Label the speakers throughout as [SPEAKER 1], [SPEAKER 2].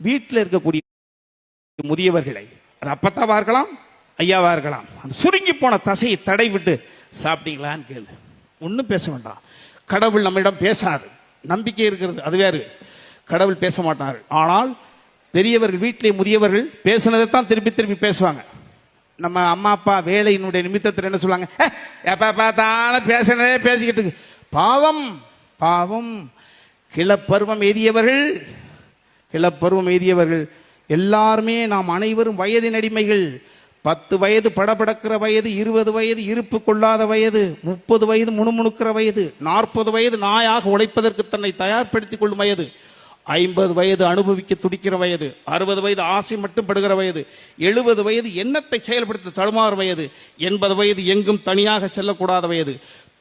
[SPEAKER 1] வீட்டில் இருக்கக்கூடிய முதியவர்களை, அது அப்பத்தாவா இருக்கலாம், ஐயாவா இருக்கலாம், அந்த சுருங்கி போன தசையை தடை விட்டு சாப்பிட்டீங்களான்னு கேளு. ஒன்றும் பேச வேண்டாம். கடவுள் நம்மிடம் பேசாது, நம்பிக்கை இருக்கிறது, அது வேறு. கடவுள் பேச மாட்டார்கள். ஆனால் பெரியவர்கள், வீட்டிலே முதியவர்கள் பேசினதை தான் திருப்பி திருப்பி பேசுவாங்க. நம்ம அம்மா அப்பா வேலையினுடைய நிமித்தத்தில் என்ன சொல்லுவாங்க, எப்ப பார்த்தாலும் பேசினதே பேசிக்கிட்டு. பாவம் பாவம். கிளப்பருவம் எய்தியவர்கள் எல்லாருமே நாம் அனைவரும் வயதின் அடிமைகள். 10 வயது படபடக்கிற வயது, 20 வயது இருப்பு கொள்ளாத வயது, 30 வயது முணுமுணுக்கிற வயது, 40 வயது நாயாக உழைப்பதற்கு தன்னை தயார்படுத்திக் கொள்ளும் வயது, 50 வயது அனுபவிக்க துடிக்கிற வயது, 60 வயது ஆசை மட்டும் படுகிற வயது, 70 வயது எண்ணத்தை செயல்படுத்த தடுமாறு வயது, 80 வயது எங்கும் தனியாக செல்லக்கூடாத வயது,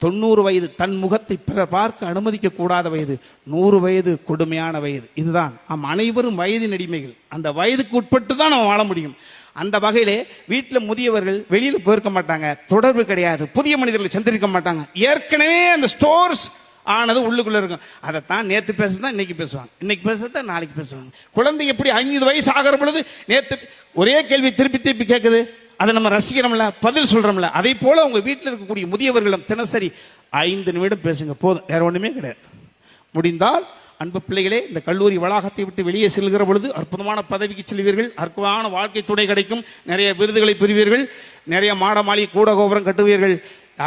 [SPEAKER 1] 90 வயது தன் முகத்தை பிறர் பார்க்க அனுமதிக்க கூடாத வயது, 100 வயது கொடுமையான வயது. இதுதான் நாம் அனைவரும் வயதின் அடிமைகள். அந்த வயதுக்கு உட்பட்டு தான் நம்ம வாழ முடியும். அந்த வகையிலே வீட்டில் முதியவர்கள் வெளியில் போயிருக்க மாட்டாங்க, தொடர்பு கிடையாது, புதிய மனிதர்களை சந்திருக்க மாட்டாங்க. ஏற்கனவே அந்த ஸ்டோர்ஸ் ஆனது உள்ளுக்குள்ள இருக்கும். அதைத்தான் நேற்று பேசுறதா இன்னைக்கு பேசுவாங்க, இன்னைக்கு பேசுறதா நாளைக்கு பேசுவாங்க. குழந்தை எப்படி 5 வயசு ஆகிற பொழுது நேற்று ஒரே கேள்வி திருப்பி திருப்பி கேட்குது, அதை நம்ம ரசிக்கிறோம்ல, பதில் சொல்றோம்ல. அதே போல உங்க வீட்டில் இருக்கக்கூடிய முதியவர்களும் தினசரி 5 நிமிடம் பேசுங்க, போதும், வேற ஒண்ணுமே கிடையாது. முடிந்தால் அன்பு பிள்ளைகளே, இந்த கல்லூரி வளாகத்தை விட்டு வெளியே செல்கிற பொழுது அற்புதமான பதவிக்கு செல்வீர்கள், அற்புதமான வாழ்க்கை துணை கிடைக்கும், நிறைய விருதுகளை பெறுவீர்கள், நிறைய மாட மாளிகை கூட கோபுரம் கட்டுவீர்கள்.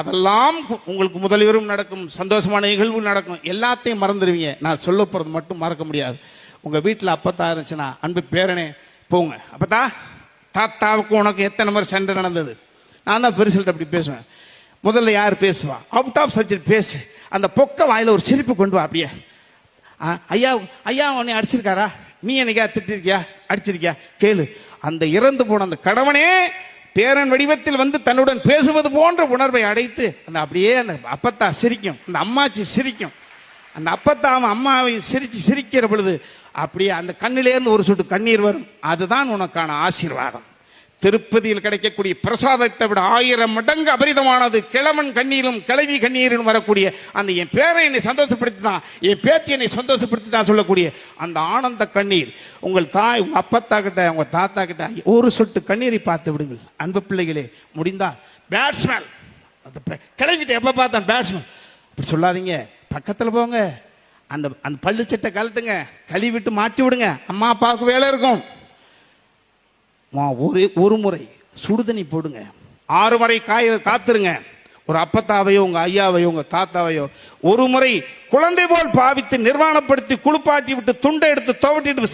[SPEAKER 1] அதெல்லாம் உங்களுக்கு முதலிவரும் நடக்கும், சந்தோஷமான நிகழ்வு நடக்கும். எல்லாத்தையும் மறந்துடுவீங்க. நான் சொல்ல போறது மட்டும் மறக்க முடியாது. உங்க வீட்டில் அப்பத்தா இருந்துச்சுன்னா, அன்பு பேரனே போங்க, அப்பத்தா தாத்தாவுக்கு உனக்கு எத்தனை முறை சண்டை நடந்தது? நான் தான் பெருசில்ட்ட அப்படி பேசுவேன். முதல்ல யார் பேசுவா? அவுட் ஆஃப் சப்ஜெக்ட் பேசு. அந்த பொக்க வாயில ஒரு சிரிப்பு கொண்டு வா. அப்படியே ஐயா ஐயா உன்னை அடிச்சிருக்காரா, நீ என்னைக்கா திட்டிருக்கியா, அடிச்சிருக்கியா கேளு. அந்த இறந்து போன அந்த கடவனே பேரன் வடிவத்தில் வந்து தன்னுடன் பேசுவது போன்ற உணர்வை அடைத்து அந்த அப்படியே அந்த அப்பத்தா சிரிக்கும், அந்த அம்மாச்சி சிரிக்கும். அந்த அப்பத்தாவும் அம்மாவையும் சிரிக்கிற பொழுது அப்படியே அந்த கண்ணிலேருந்து ஒரு சொட்டு கண்ணீர் வரும். அதுதான் உனக்கான ஆசீர்வாதம். திருப்பதியில் கிடைக்கக்கூடிய பிரசாதத்தை விட 1000 மடங்கு அபரிதமானது கிழவன் கண்ணீரும் கிழவி கண்ணீரும் வரக்கூடிய அந்த என் பேரை என்னை சந்தோஷப்படுத்தினான், என் பேத்தி என்னை சந்தோஷப்படுத்தினான் சொல்லக்கூடிய அந்த ஆனந்த கண்ணீர். உங்கள் தாய், உங்க அப்பத்தா கிட்ட, உங்க தாத்தா கிட்ட ஒரு சொட்டு கண்ணீரை பார்த்து விடுங்கள். அன்பு பிள்ளைகளே, முடிந்தால் பேட்ஸ்மேன் கிளவிட்ட எப்ப பார்த்தான் பேட்ஸ்மேன் அப்படி சொல்லாதீங்க. பக்கத்தில் போங்க, அந்த அந்த பள்ளு சட்டை கழட்டுங்க, கழுவிட்டு மாட்டி விடுங்க. அம்மா அப்பாவுக்கு வேலை இருக்கும். ஒரு முறை சுடுதண்ணி போடுங்க, 6 முறை காத்துருங்க. ஒரு அப்பத்தாவையோ உங்க ஐயாவையோ உங்க தாத்தாவையோ ஒரு முறை குழந்தை போல் பாவித்து நிர்வாணப்படுத்தி குளிப்பாட்டி விட்டு துண்டை எடுத்து துவட்டிட்டு